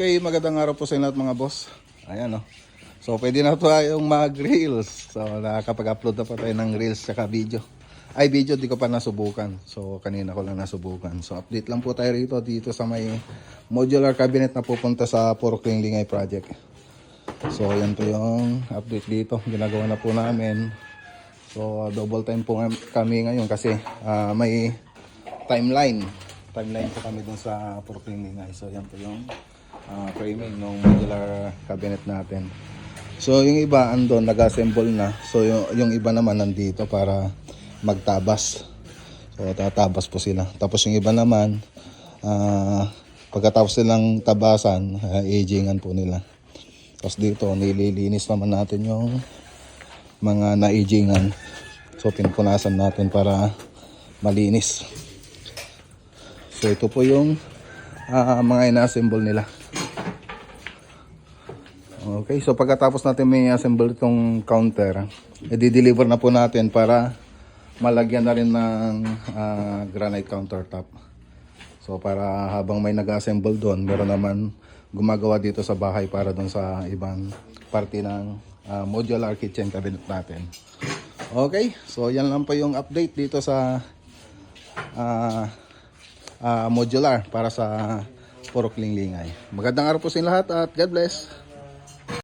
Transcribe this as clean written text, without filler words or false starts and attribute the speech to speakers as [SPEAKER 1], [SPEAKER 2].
[SPEAKER 1] Okay, magandang araw po sa inyo lahat mga boss. Ayan, oh. So pwede na tayong mag-reels. So nakakapag-upload na pa tayo ng reels saka video. Ay, video di ko pa nasubukan. So kanina ko lang nasubukan. So update lang po tayo dito sa may modular cabinet na pupunta sa Puro Lingay project. So yan po yung update dito. Ginagawa na po namin. So double time po kami ngayon kasi may timeline. Timeline po kami dun sa Puro Lingay. So yan po yung framing ng modular cabinet natin. So yung iba andon nag-assemble na. So yung iba naman nandito para magtabas. So tatabas po sila. Tapos yung iba naman pagkatapos silang tabasan, agingan po nila. Tapos dito nililinis naman natin yung mga na-agingan. So pinupunasan natin para malinis. So ito po yung mga ina-assemble nila. Okay, so pagkatapos natin may assemble itong counter, i-deliver na po natin para malagyan na rin ng granite countertop. So para habang may nag-assemble doon, meron naman gumagawa dito sa bahay para doon sa ibang parte ng modular kitchen cabinet natin. Okay, so yan lang po yung update dito sa modular para sa Puro Lingay. Magandang araw po sa inyo lahat at God bless.